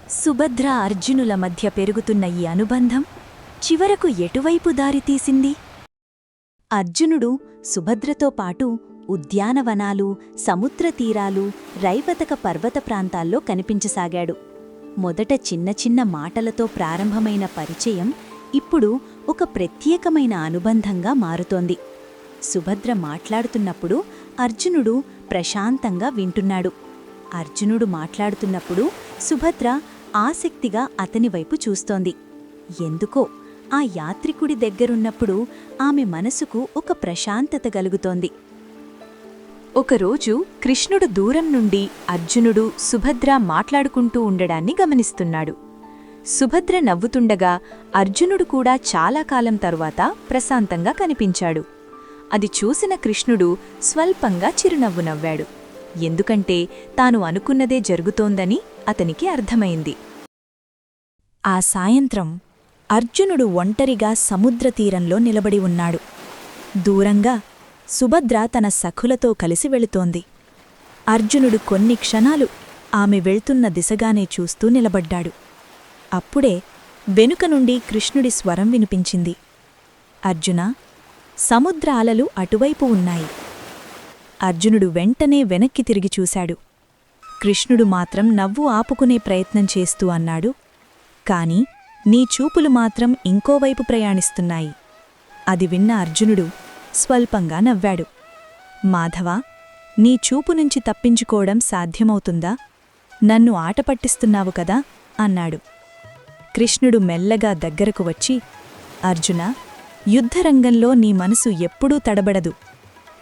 సుభద్ర అర్జునుల మధ్య పెరుగుతున్న ఈ అనుబంధం చివరకు ఎటువైపు దారితీసింది? అర్జునుడు సుభద్రతో పాటు ఉద్యానవనాలు, సముద్రతీరాలు, రైవతక పర్వత ప్రాంతాల్లో కనిపించసాగాడు. మొదట చిన్న చిన్న మాటలతో ప్రారంభమైన పరిచయం ఇప్పుడు ఒక ప్రత్యేకమైన అనుబంధంగా మారుతోంది. సుభద్ర మాట్లాడుతున్నప్పుడు అర్జునుడు ప్రశాంతంగా వింటున్నాడు. అర్జునుడు మాట్లాడుతున్నప్పుడు సుభద్ర ఆసక్తిగా అతనివైపు చూస్తోంది. ఎందుకో ఆ యాత్రికుడి దగ్గరున్నప్పుడు ఆమె మనసుకు ఒక ప్రశాంతత కలుగుతోంది. ఒకరోజు కృష్ణుడు దూరం నుండి అర్జునుడు, సుభద్ర మాట్లాడుకుంటూ ఉండడాన్ని గమనిస్తున్నాడు. సుభద్ర నవ్వుతుండగా అర్జునుడు కూడా చాలా కాలం తరువాత ప్రశాంతంగా కనిపించాడు. అది చూసిన కృష్ణుడు స్వల్పంగా చిరునవ్వు నవ్వాడు. ఎందుకంటే తాను అనుకున్నదే జరుగుతోందని అతనికి అర్థమైంది. ఆ సాయంత్రం అర్జునుడు ఒంటరిగా సముద్రతీరంలో నిలబడి ఉన్నాడు. దూరంగా సుభద్ర తన సఖులతో కలిసి వెళుతోంది. అర్జునుడు కొన్ని క్షణాలు ఆమె వెళ్తున్న దిశగానే చూస్తూ నిలబడ్డాడు. అప్పుడే వెనుక నుండి కృష్ణుడి స్వరం వినిపించింది. అర్జునా, సముద్ర అలలు అటువైపు ఉన్నాయి. అర్జునుడు వెంటనే వెనక్కి తిరిగి చూశాడు. కృష్ణుడు మాత్రం నవ్వు ఆపుకునే ప్రయత్నం చేస్తూ అన్నాడు, కాని నీ చూపులు మాత్రం ఇంకోవైపు ప్రయాణిస్తున్నాయి. అది విన్న అర్జునుడు స్వల్పంగా నవ్వాడు. మాధవా, నీ చూపు నుంచి తప్పించుకోవడం సాధ్యమవుతుందా? నన్ను ఆట పట్టిస్తున్నావు కదా అన్నాడు. కృష్ణుడు మెల్లగా దగ్గరకు వచ్చి, అర్జునా, యుద్ధరంగంలో నీ మనసు ఎప్పుడూ తడబడదు.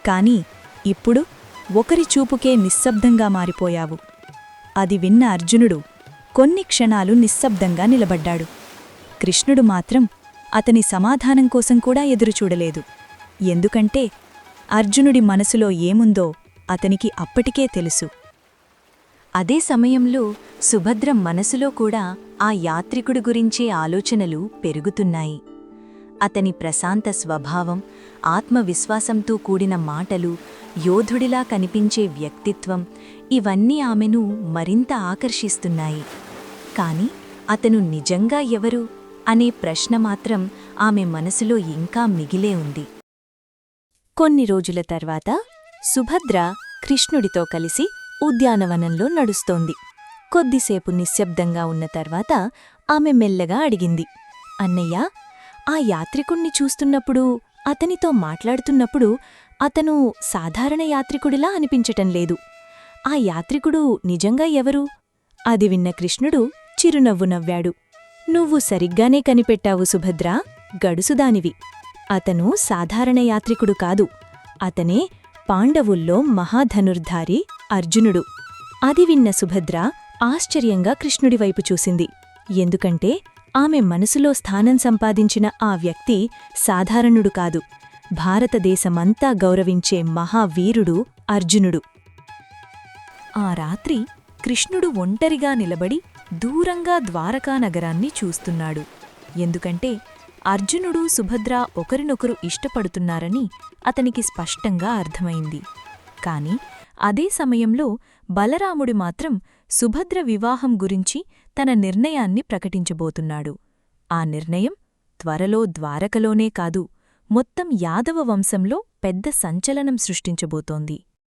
కాని ఇప్పుడు ఒకరి చూపుకే నిశ్శబ్దంగా మారిపోయావు. అది విన్న అర్జునుడు కొన్ని క్షణాలు నిశ్శబ్దంగా నిలబడ్డాడు. కృష్ణుడు మాత్రం అతని సమాధానం కోసం కూడా ఎదురుచూడలేదు. ఎందుకంటే అర్జునుడి మనసులో ఏముందో అతనికి అప్పటికే తెలుసు. అదే సమయంలో సుభద్ర మనసులో కూడా ఆ యాత్రికుడి గురించే ఆలోచనలు పెరుగుతున్నాయి. అతని ప్రశాంత స్వభావం, ఆత్మవిశ్వాసంతో కూడిన మాటలు, యోధుడిలా కనిపించే వ్యక్తిత్వం ఇవన్నీ ఆమెను మరింత ఆకర్షిస్తున్నాయి. కాని అతను నిజంగా ఎవరు అనే ప్రశ్న మాత్రం ఆమె మనసులో ఇంకా మిగిలే ఉంది. కొన్ని రోజుల తర్వాత సుభద్ర కృష్ణుడితో కలిసి ఉద్యానవనంలో నడుస్తోంది. కొద్దిసేపు నిశ్శబ్దంగా ఉన్న తర్వాత ఆమె మెల్లగా అడిగింది, అన్నయ్య, ఆ యాత్రికుణ్ణి చూస్తున్నప్పుడు, అతనితో మాట్లాడుతున్నప్పుడు అతను సాధారణ యాత్రికుడిలా అనిపించటం లేదు. ఆ యాత్రికుడు నిజంగా ఎవరు? అది విన్న కృష్ణుడు చిరునవ్వు నవ్వాడు. నువ్వు సరిగ్గానే కనిపెట్టావు సుభద్రా, గడుసుదానివి. అతను సాధారణ యాత్రికుడు కాదు. అతనే పాండవుల్లో మహాధనుర్ధారి అర్జునుడు. అది విన్న సుభద్ర ఆశ్చర్యంగా కృష్ణుడివైపు చూసింది. ఎందుకంటే ఆమె మనసులో స్థానం సంపాదించిన ఆ వ్యక్తి సాధారణుడు కాదు, భారతదేశమంతా గౌరవించే మహావీరుడు అర్జునుడు. ఆ రాత్రి కృష్ణుడు ఒంటరిగా నిలబడి దూరంగా ద్వారకా నగరాన్ని చూస్తున్నాడు. ఎందుకంటే అర్జునుడు, సుభద్ర ఒకరినొకరు ఇష్టపడుతున్నారని అతనికి స్పష్టంగా అర్థమైంది. కాని అదే సమయంలో బలరాముడు మాత్రం సుభద్ర వివాహం గురించి తన నిర్ణయాన్ని ప్రకటించబోతున్నాడు. ఆ నిర్ణయం త్వరలో ద్వారకలోనే కాదు, మొత్తం యాదవ వంశంలో పెద్ద సంచలనం సృష్టించబోతోంది.